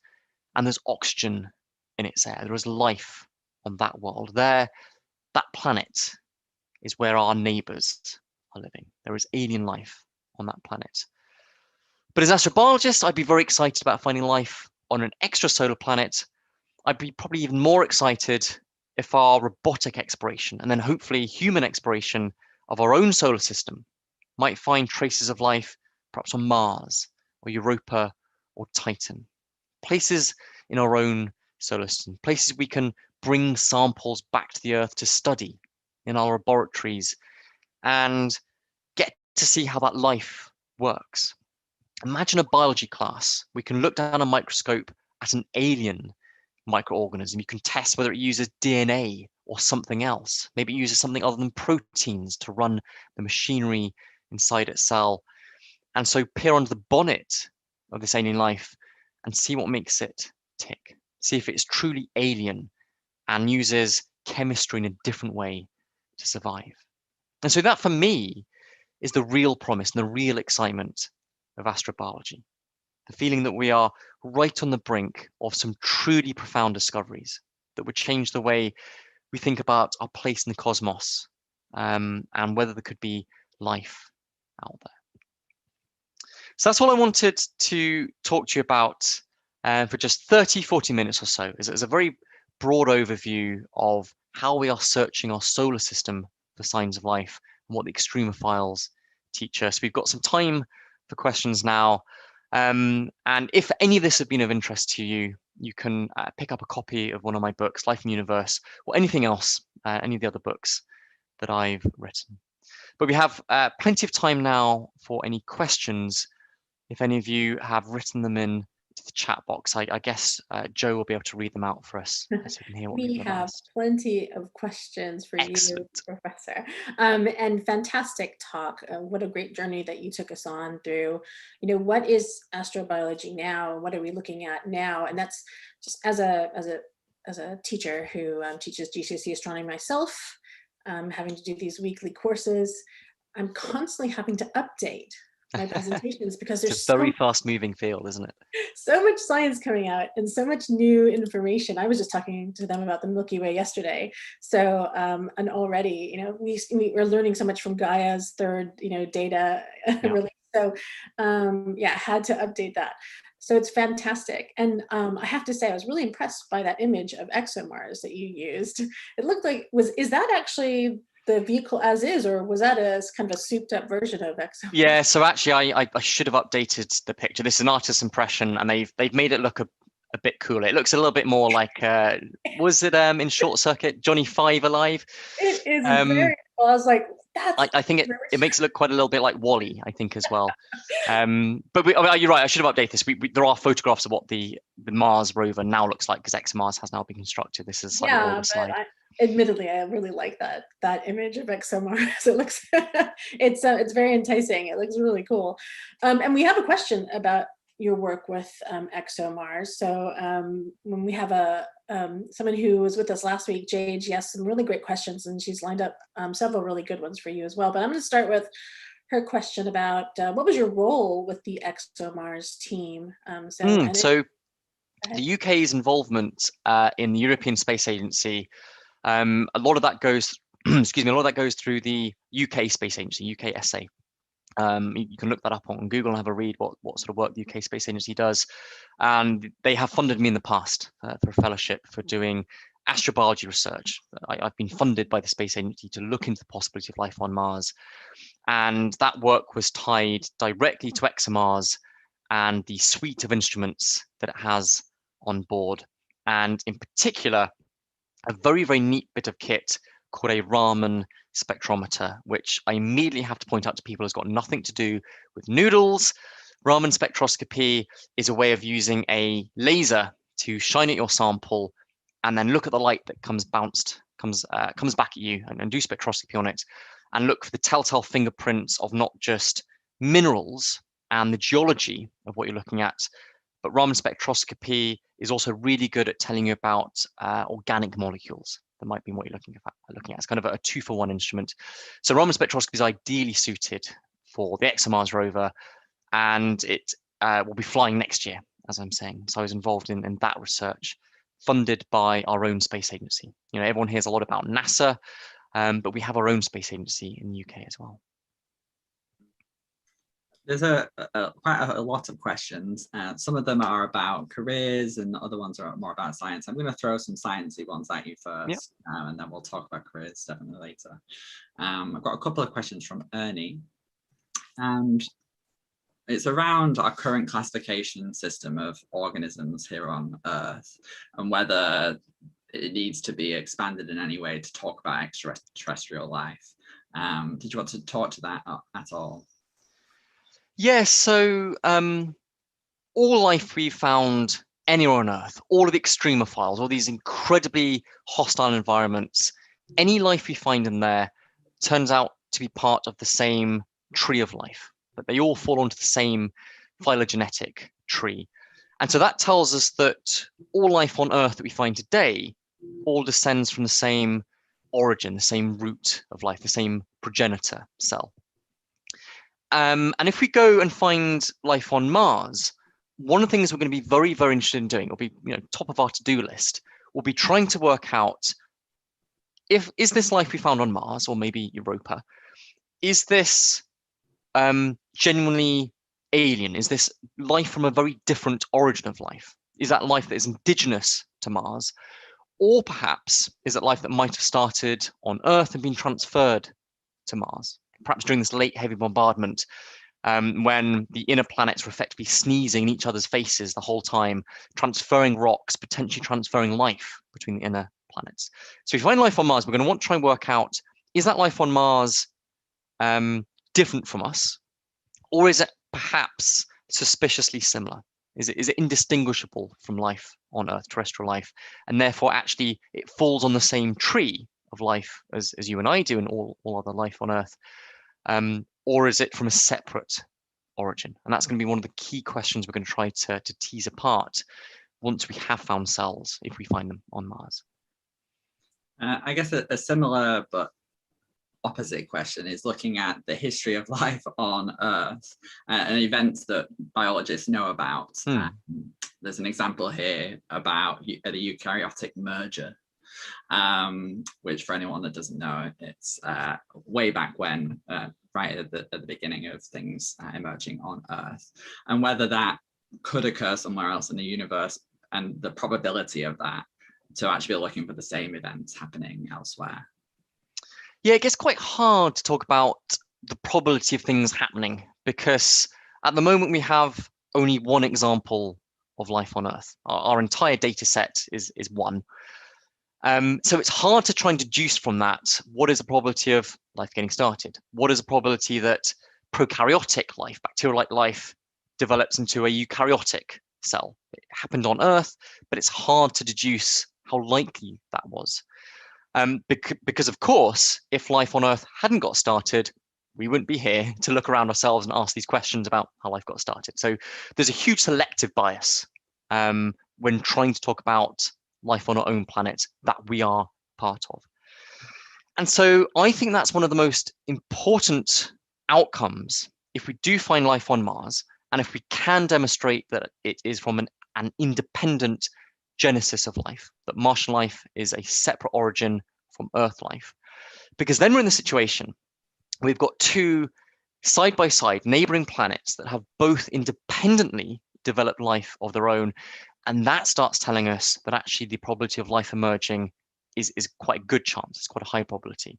and there's oxygen in its air. There is life on that world. There, that planet is where our neighbors are living. There is alien life on that planet. But as an astrobiologist, I'd be very excited about finding life on an extrasolar planet. I'd be probably even more excited if our robotic exploration and then hopefully human exploration of our own solar system might find traces of life perhaps on Mars or Europa or Titan. Places in our own solar system, places we can bring samples back to the Earth to study in our laboratories and get to see how that life works. Imagine a biology class. We can look down a microscope at an alien microorganism. You can test whether it uses DNA or something else. Maybe it uses something other than proteins to run the machinery inside its cell. And so peer under the bonnet of this alien life and see what makes it tick. See if it's truly alien and uses chemistry in a different way to survive. And so that for me is the real promise and the real excitement of astrobiology. The feeling that we are right on the brink of some truly profound discoveries that would change the way we think about our place in the cosmos, and whether there could be life out there. So that's all I wanted to talk to you about for just 30, 40 minutes or so. It's a very broad overview of how we are searching our solar system for signs of life and what the extremophiles teach us. We've got some time for questions now. And if any of this has been of interest to you, you can pick up a copy of one of my books, Life in the Universe, or anything else, any of the other books that I've written. But we have plenty of time now for any questions. If any of you have written them in to the chat box, I guess Joe will be able to read them out for us, so we can hear what We people have have asked. plenty of questions for Excellent. you, Professor, and fantastic talk. What a great journey that you took us on through. What is astrobiology now? What are we looking at now? And that's just as a teacher who teaches GCSE astronomy myself, having to do these weekly courses. I'm constantly having to update my presentations because there's It's a very fast-moving field, isn't it? So much science coming out and so much new information. I was just talking to them about the Milky Way yesterday. So, and already, we're learning so much from Gaia's third, data release. So, yeah, had to update that. So it's fantastic. And I have to say, I was really impressed by that image of ExoMars that you used. It looked like, is that actually the vehicle as is, or was that a kind of a souped up version of ExoMars? Yeah, so actually I should have updated the picture. This is an artist's impression and they've made it look a bit cooler. It looks a little bit more like was it in Short Circuit, Johnny Five Alive? It is very cool. I was like, that's I think it makes it look quite a little bit like Wall-E, I think, as well. But you're right, I should have updated this. There are photographs of what the Mars rover now looks like, because ExoMars has now been constructed. This is a slightly older slide. Admittedly, I really like that image of ExoMars. It looks it's very enticing. It looks really cool. And we have a question about your work with ExoMars. So when we have someone who was with us last week, Jade, she asked some really great questions, and she's lined up several really good ones for you as well. But I'm going to start with her question about what was your role with the ExoMars team? So the UK's involvement in the European Space Agency, a lot of that goes, excuse me, a lot of that goes through the UK Space Agency, UKSA. You can look that up on Google and have a read what sort of work the UK Space Agency does. And they have funded me in the past for a fellowship for doing astrobiology research. I've been funded by the Space Agency to look into the possibility of life on Mars. And that work was tied directly to ExoMars and the suite of instruments that it has on board. And in particular, a very, very neat bit of kit called a Raman spectrometer, which I immediately have to point out to people has got nothing to do with noodles. Raman spectroscopy is a way of using a laser to shine at your sample and then look at the light that comes back at you, and do spectroscopy on it, and look for the telltale fingerprints of not just minerals and the geology of what you're looking at, but Raman spectroscopy is also really good at telling you about organic molecules. That might be what you're looking at. It's kind of a 2-for-1 instrument. So Raman spectroscopy is ideally suited for the ExoMars rover, and it will be flying next year, as I'm saying. So I was involved in that research, funded by our own space agency. You know, everyone hears a lot about NASA, but we have our own space agency in the UK as well. There's quite a lot of questions. Some of them are about careers and other ones are more about science. I'm going to throw some sciencey ones at you first, and then we'll talk about careers definitely later. I've got a couple of questions from Ernie, and it's around our current classification system of organisms here on Earth and whether it needs to be expanded in any way to talk about extraterrestrial life. Did you want to talk to that at all? Yes, so all life we found anywhere on Earth, all of the extremophiles, all these incredibly hostile environments, any life we find in there turns out to be part of the same tree of life, but they all fall onto the same phylogenetic tree. And so that tells us that all life on Earth that we find today all descends from the same origin, the same root of life, the same progenitor cell. And if we go and find life on Mars, one of the things we're going to be very, very interested in doing, will be top of our to-do list, will be trying to work out is this life we found on Mars, or maybe Europa, is this genuinely alien? Is this life from a very different origin of life? Is that life that is indigenous to Mars? Or perhaps is it life that might have started on Earth and been transferred to Mars? Perhaps during this late heavy bombardment, when the inner planets were effectively sneezing in each other's faces the whole time, transferring rocks, potentially transferring life between the inner planets. So if you find life on Mars, we're going to want to try and work out, is that life on Mars different from us? Or is it perhaps suspiciously similar? Is it indistinguishable from life on Earth, terrestrial life? And therefore, actually, it falls on the same tree of life as you and I do and all other life on Earth. Or is it from a separate origin? And that's going to be one of the key questions we're going to try to tease apart once we have found cells, if we find them on Mars. I guess a similar but opposite question is looking at the history of life on Earth and events that biologists know about. There's an example here about the eukaryotic merger, which for anyone that doesn't know, it's way back when, right at the beginning of things emerging on Earth, and whether that could occur somewhere else in the universe and the probability of that to actually be looking for the same events happening elsewhere. Yeah, it gets quite hard to talk about the probability of things happening because at the moment we have only one example of life on Earth. Our entire data set is one. So it's hard to try and deduce from that what is the probability of life getting started? What is the probability that prokaryotic life, bacterial-like life, develops into a eukaryotic cell? It happened on Earth, but it's hard to deduce how likely that was. Because of course, if life on Earth hadn't got started, we wouldn't be here to look around ourselves and ask these questions about how life got started. So there's a huge selective bias when trying to talk about life on our own planet that we are part of. And so I think that's one of the most important outcomes if we do find life on Mars, and if we can demonstrate that it is from an independent genesis of life, that Martian life is a separate origin from Earth life. Because then we're in the situation, we've got two side-by-side neighboring planets that have both independently developed life of their own. And that starts telling us that actually the probability of life emerging is quite a good chance. It's quite a high probability.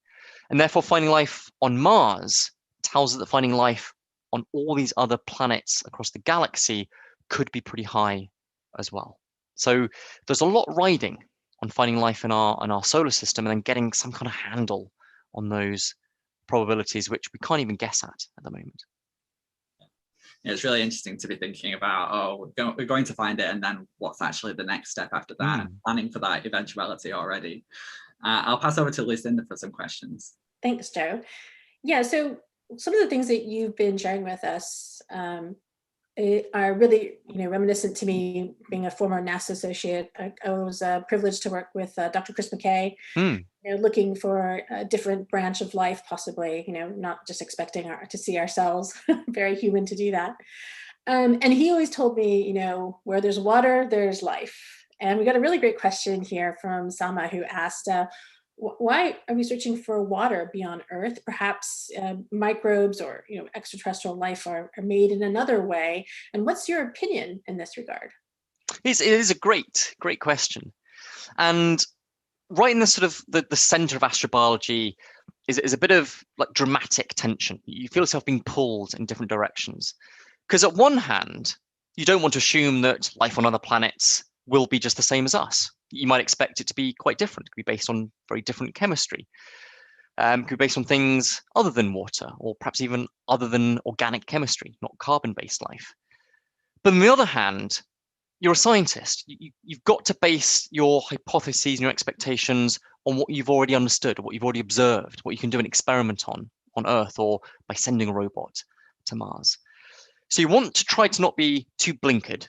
And therefore finding life on Mars tells us that finding life on all these other planets across the galaxy could be pretty high as well. So there's a lot riding on finding life in our solar system and then getting some kind of handle on those probabilities, which we can't even guess at the moment. it's really interesting to be thinking about, oh, we're going to find it, and then what's actually the next step after that, planning for that eventuality already. I'll pass over to Lucinda for some questions. Thanks, Joe. Yeah, so some of the things that you've been sharing with us are really, reminiscent to me being a former NASA associate. I was privileged to work with Dr. Chris McKay, looking for a different branch of life, possibly, not just expecting to see ourselves, very human to do that. And he always told me, where there's water, there's life. And we got a really great question here from Sama, who asked, why are we searching for water beyond Earth? Perhaps microbes or extraterrestrial life are made in another way. And what's your opinion in this regard? It is a great question. And right in the sort of the center of astrobiology is a bit of like dramatic tension. You feel yourself being pulled in different directions. Because at one hand, you don't want to assume that life on other planets will be just the same as us. You might expect it to be quite different. It could be based on very different chemistry. It could be based on things other than water, or perhaps even other than organic chemistry, not carbon-based life. But on the other hand, you're a scientist. You've got to base your hypotheses and your expectations on what you've already understood, or what you've already observed, what you can do an experiment on Earth, or by sending a robot to Mars. So you want to try to not be too blinkered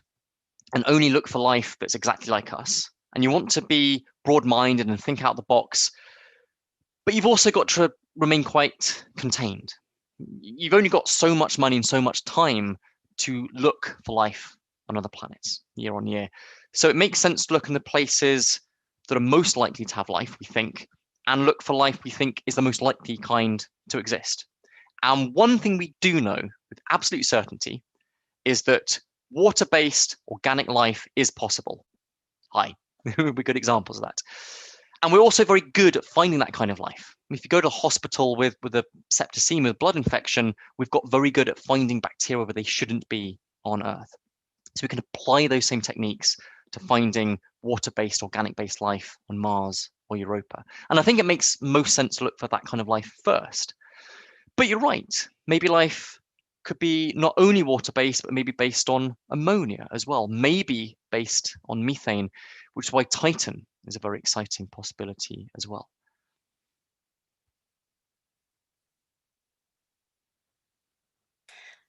and only look for life that's exactly like us. And you want to be broad-minded and think out the box, but you've also got to remain quite contained. You've only got so much money and so much time to look for life on other planets year on year. So it makes sense to look in the places that are most likely to have life, we think, and look for life we think is the most likely kind to exist. And one thing we do know with absolute certainty is that water-based organic life is possible. Hi, we're good examples of that. And we're also very good at finding that kind of life. If you go to a hospital with a septicemia, blood infection, we've got very good at finding bacteria where they shouldn't be on Earth. So we can apply those same techniques to finding water-based, organic-based life on Mars or Europa. And I think it makes most sense to look for that kind of life first. But you're right, maybe life could be not only water-based, but maybe based on ammonia as well, maybe based on methane, which is why Titan is a very exciting possibility as well.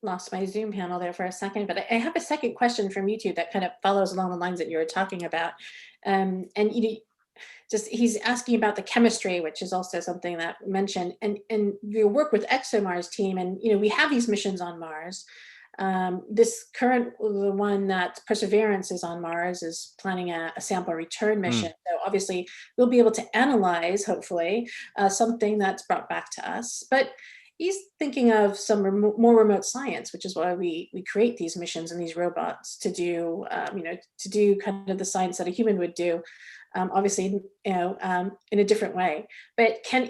Lost my Zoom panel there for a second, but I have a second question from YouTube that kind of follows along the lines that you were talking about. And he's asking about the chemistry, which is also something that we mentioned, and you work with ExoMars team, and we have these missions on Mars. This current, the one that Perseverance is on Mars, is planning a sample return mission. So obviously we'll be able to analyze, hopefully, something that's brought back to us. But he's thinking of some more remote science, which is why we create these missions and these robots to do, to do kind of the science that a human would do. Obviously, in a different way. But can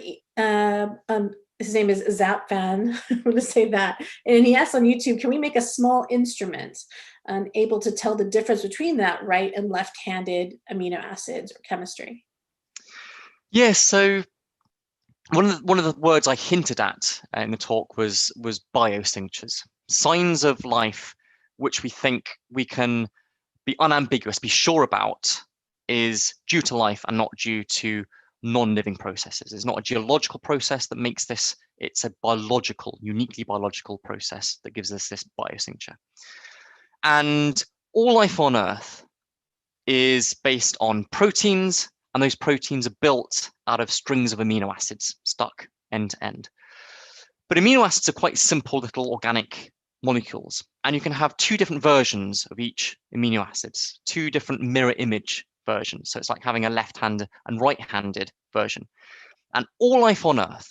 his name is Zapvan, I'm going to say that. And he asked on YouTube, can we make a small instrument able to tell the difference between that right and left-handed amino acids or chemistry? Yes, so one of the words I hinted at in the talk was biosignatures, signs of life which we think we can be unambiguous, be sure about is due to life and not due to non-living processes. It's not a geological process that makes this, it's a biological, uniquely biological process that gives us this biosignature. And all life on Earth is based on proteins, and those proteins are built out of strings of amino acids stuck end to end. But amino acids are quite simple little organic molecules, and you can have two different versions of each amino acids, two different mirror image versions. So it's like having a left-handed and right-handed version. And all life on Earth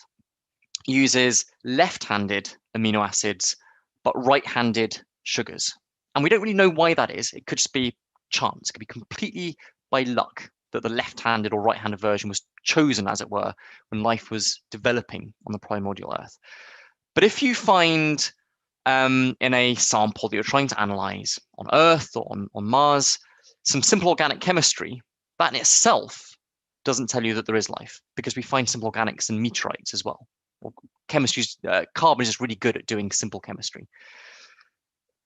uses left-handed amino acids, but right-handed sugars. And we don't really know why that is. It could just be chance. It could be completely by luck that the left-handed or right-handed version was chosen, as it were, when life was developing on the primordial Earth. But if you find in a sample that you're trying to analyze on Earth or on Mars, some simple organic chemistry, that in itself doesn't tell you that there is life, because we find simple organics in meteorites as well. Carbon is just really good at doing simple chemistry.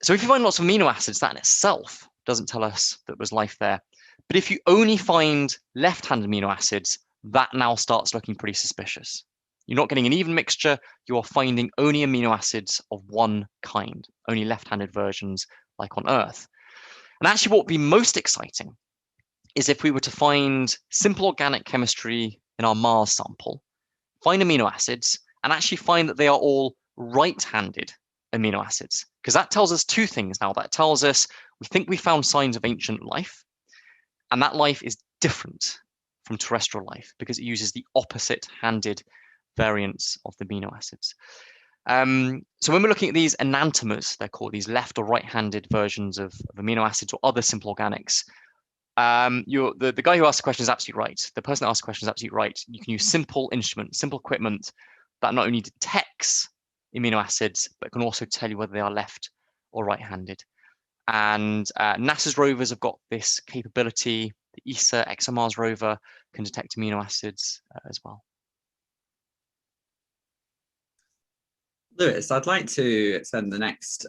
So if you find lots of amino acids, that in itself doesn't tell us that there's life there. But if you only find left-handed amino acids, that now starts looking pretty suspicious. You're not getting an even mixture. You are finding only amino acids of one kind, only left-handed versions like on Earth. And actually what would be most exciting is if we were to find simple organic chemistry in our Mars sample, find amino acids, and actually find that they are all right-handed amino acids. Because that tells us two things now. That tells us we think we found signs of ancient life, and that life is different from terrestrial life because it uses the opposite-handed variants of the amino acids. So when we're looking at these enantiomers, they're called these left or right-handed versions of amino acids or other simple organics. The guy who asked the question is absolutely right. The person that asked the question is absolutely right. You can use simple instruments, simple equipment that not only detects amino acids, but can also tell you whether they are left or right-handed. And NASA's rovers have got this capability. The ESA ExoMars rover can detect amino acids as well. Lewis, I'd like to spend the next,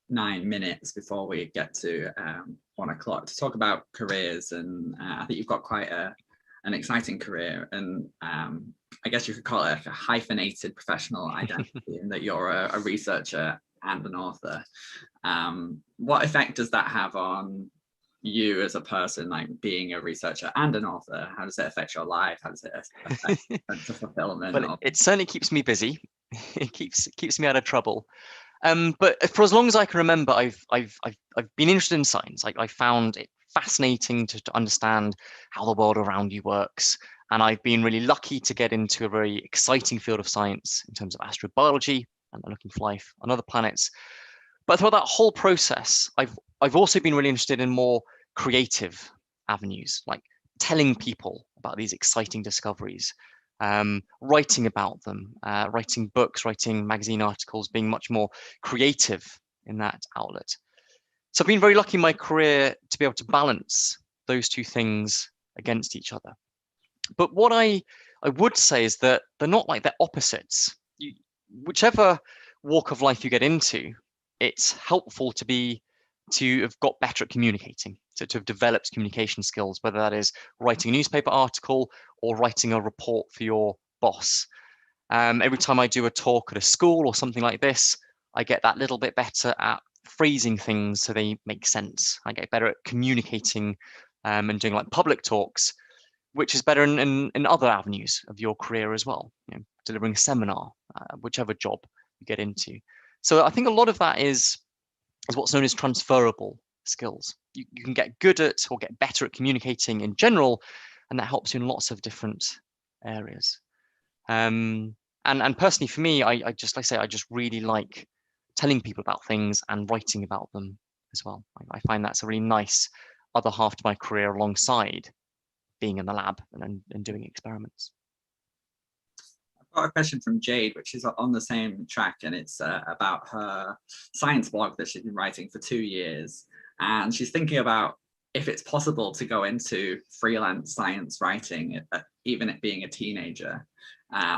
9 minutes before we get to 1 o'clock to talk about careers. And I think you've got quite an exciting career. And I guess you could call it like a hyphenated professional identity in that you're a researcher and an author. What effect does that have on you as a person, like being a researcher and an author? How does it affect your life? How does it affect the fulfillment? Well, it certainly keeps me busy. It keeps me out of trouble. But for as long as I can remember, I've been interested in science. I found it fascinating to understand how the world around you works. And I've been really lucky to get into a very exciting field of science in terms of astrobiology and looking for life on other planets. But throughout that whole process, I've also been really interested in more creative avenues, like telling people about these exciting discoveries, writing about them, writing books, writing magazine articles, being much more creative in that outlet. So I've been very lucky in my career to be able to balance those two things against each other. But what I would say is that they're not like they're opposites. Whichever walk of life you get into, it's helpful to have got better at communicating, to have developed communication skills, whether that is writing a newspaper article or writing a report for your boss. Every time I do a talk at a school or something like this, I get that little bit better at phrasing things so they make sense. I get better at communicating and doing like public talks, which is better in other avenues of your career as well, delivering a seminar, whichever job you get into. So I think a lot of that is what's known as transferable skills. You can get good at or get better at communicating in general, and that helps you in lots of different areas. And personally for me, I just really like telling people about things and writing about them as well. I find that's a really nice other half to my career alongside being in the lab and doing experiments. I've got a question from Jade, which is on the same track, and it's about her science blog that she's been writing for 2 years. And she's thinking about if it's possible to go into freelance science writing, even it being a teenager,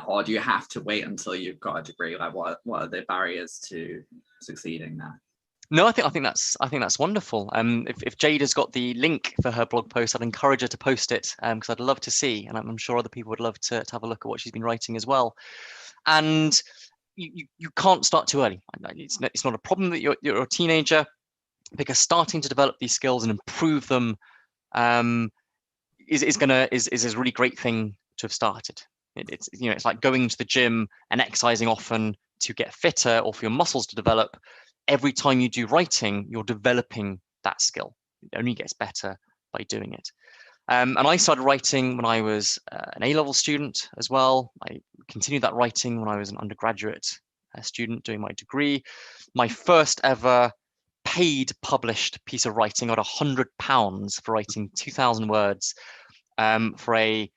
or do you have to wait until you've got a degree? Like, what are the barriers to succeeding there? No, I think that's wonderful. If Jade has got the link for her blog post, I'd encourage her to post it because I'd love to see, and I'm sure other people would love to have a look at what she's been writing as well. And you can't start too early. It's not a problem that you're a teenager, because starting to develop these skills and improve them is a really great thing to have started. It's like going to the gym and exercising often to get fitter or for your muscles to develop. Every time you do writing, you're developing that skill. It only gets better by doing it. And I started writing when I was an A Level student as well. I continued that writing when I was an undergraduate student doing my degree. My first ever paid published piece of writing, I got £100 for writing 2,000 words for a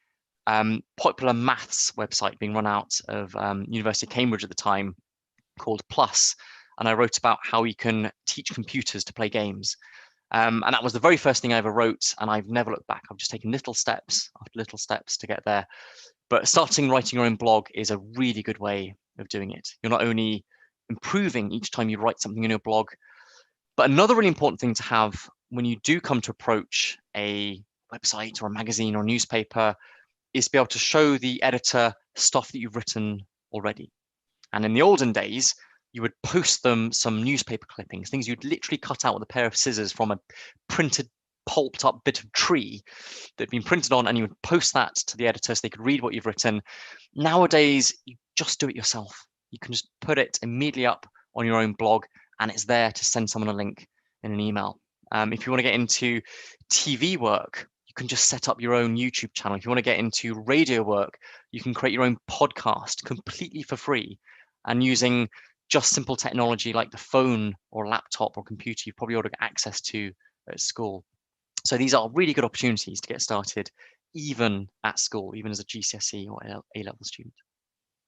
popular maths website being run out of University of Cambridge at the time called Plus. And I wrote about how you can teach computers to play games. And that was the very first thing I ever wrote, and I've never looked back. I've just taken little steps after little steps to get there. But starting writing your own blog is a really good way of doing it. You're not only improving each time you write something in your blog. But another really important thing to have when you do come to approach a website or a magazine or a newspaper is to be able to show the editor stuff that you've written already. And in the olden days, you would post them some newspaper clippings, things you'd literally cut out with a pair of scissors from a printed, pulped up bit of tree that had been printed on, and you would post that to the editor so they could read what you've written. Nowadays, you just do it yourself. You can just put it immediately up on your own blog, and it's there to send someone a link in an email. If you want to get into TV work, you can just set up your own YouTube channel. If you want to get into radio work, you can create your own podcast completely for free. And using just simple technology like the phone or laptop or computer, you've probably already got access to at school. So these are really good opportunities to get started, even at school, even as a GCSE or A Level student.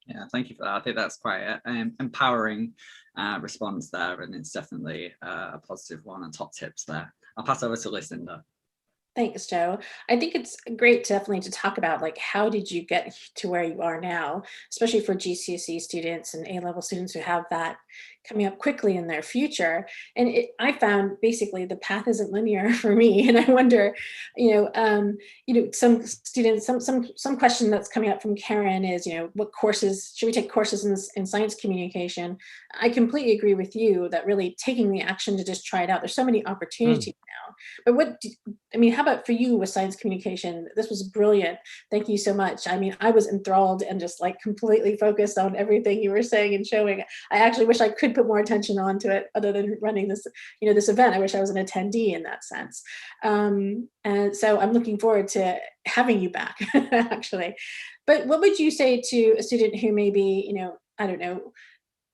Yeah, thank you for that. I think that's quite an empowering response there, and it's definitely a positive one and top tips there. I'll pass over to Lucinda. Thanks, Joe. I think it's great definitely to talk about, like, how did you get to where you are now, especially for GCSE students and A-level students who have that coming up quickly in their future. And I found basically the path isn't linear for me. And I wonder, some students, some question that's coming up from Karen is, what courses, should we take courses in science communication? I completely agree with you that really taking the action to just try it out. There's so many opportunities now. But how about for you with science communication? This was brilliant. Thank you so much. I was enthralled and just like completely focused on everything you were saying and showing. I actually wish I could put more attention onto it other than running this, this event. I wish I was an attendee in that sense. And so I'm looking forward to having you back, actually. But what would you say to a student who may be, I don't know,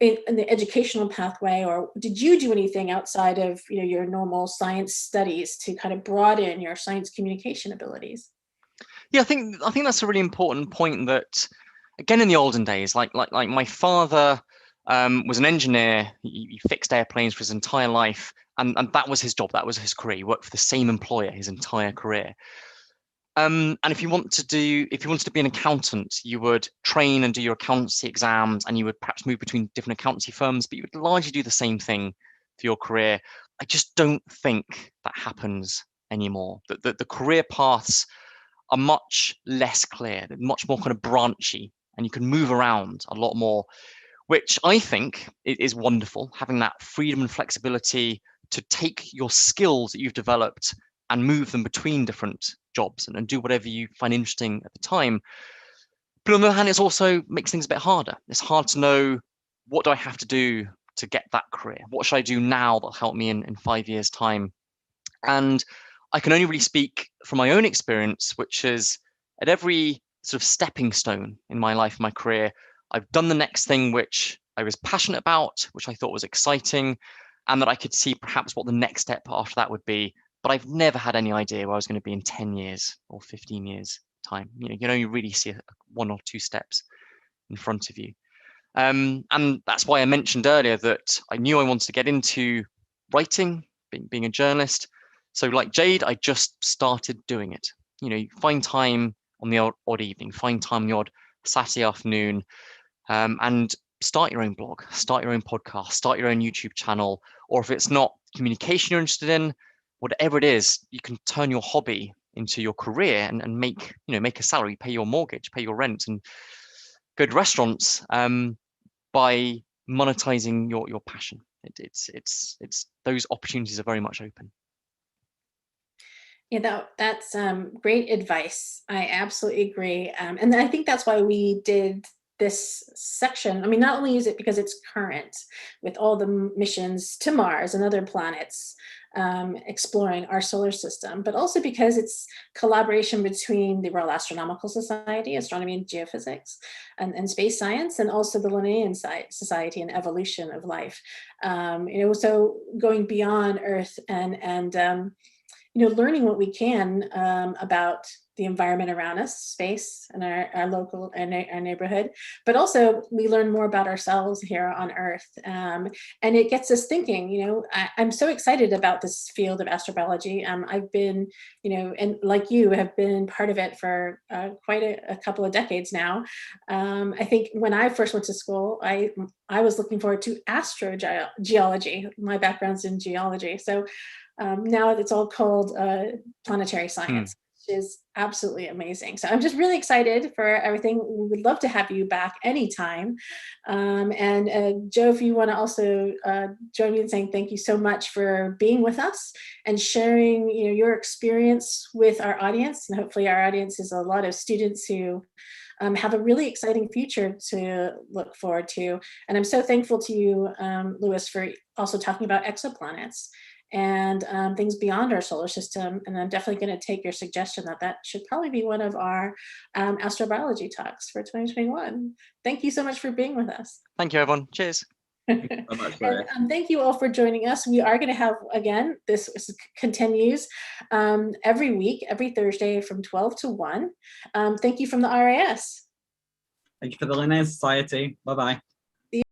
in the educational pathway, or did you do anything outside of your normal science studies to kind of broaden your science communication abilities? Yeah, I think that's a really important point. That again, in the olden days, like my father was an engineer. He fixed airplanes for his entire life, and that was his job. That was his career. He worked for the same employer his entire career. And if you wanted to be an accountant, you would train and do your accountancy exams, and you would perhaps move between different accountancy firms, but you would largely do the same thing for your career. I just don't think that happens anymore. That the career paths are much less clear, they're much more kind of branchy, and you can move around a lot more, which I think is wonderful, having that freedom and flexibility to take your skills that you've developed and move them between different jobs and do whatever you find interesting at the time. But on the other hand, it also makes things a bit harder. It's hard to know, what do I have to do to get that career? What should I do now that'll help me in 5 years' time? And I can only really speak from my own experience, which is at every sort of stepping stone in my life, my career, I've done the next thing which I was passionate about, which I thought was exciting, and that I could see perhaps what the next step after that would be. But I've never had any idea where I was going to be in 10 years or 15 years time. You can only really see one or two steps in front of you. And that's why I mentioned earlier that I knew I wanted to get into writing, being a journalist. So like Jade, I just started doing it. You find time on the odd evening, find time on the odd Saturday afternoon, and start your own blog, start your own podcast, start your own YouTube channel, or if it's not communication you're interested in, whatever it is, you can turn your hobby into your career and make a salary, pay your mortgage, pay your rent, and go to restaurants by monetizing your passion. It's those opportunities are very much open. Yeah, that's great advice. I absolutely agree. And I think that's why we did this section. Not only is it because it's current with all the missions to Mars and other planets, exploring our solar system, but also because it's collaboration between the Royal Astronomical Society, Astronomy and Geophysics, and Space Science, and also the Linnean Society and Evolution of Life. So going beyond Earth and learning what we can about the environment around us, space, and our local and our neighborhood, but also we learn more about ourselves here on Earth. And it gets us thinking, I'm so excited about this field of astrobiology. I've been, and like you, have been part of it for quite a couple of decades now. I think when I first went to school, I was looking forward to astrogeology. My background's in geology. So now it's all called planetary science, which is absolutely amazing. So I'm just really excited for everything. We would love to have you back anytime. And Joe, if you want to also join me in saying thank you so much for being with us and sharing your experience with our audience. And hopefully our audience is a lot of students who have a really exciting future to look forward to. And I'm so thankful to you, Lewis, for also talking about exoplanets and things beyond our solar system. And I'm definitely going to take your suggestion that should probably be one of our astrobiology talks for 2021. Thank you so much for being with us. Thank you, everyone. Cheers. Thank you so much, and thank you all for joining us. We are going to have, again, this continues every week, every Thursday from 12 to 1. Thank you from the RAS. Thank you for the Linnean Society. Bye-bye.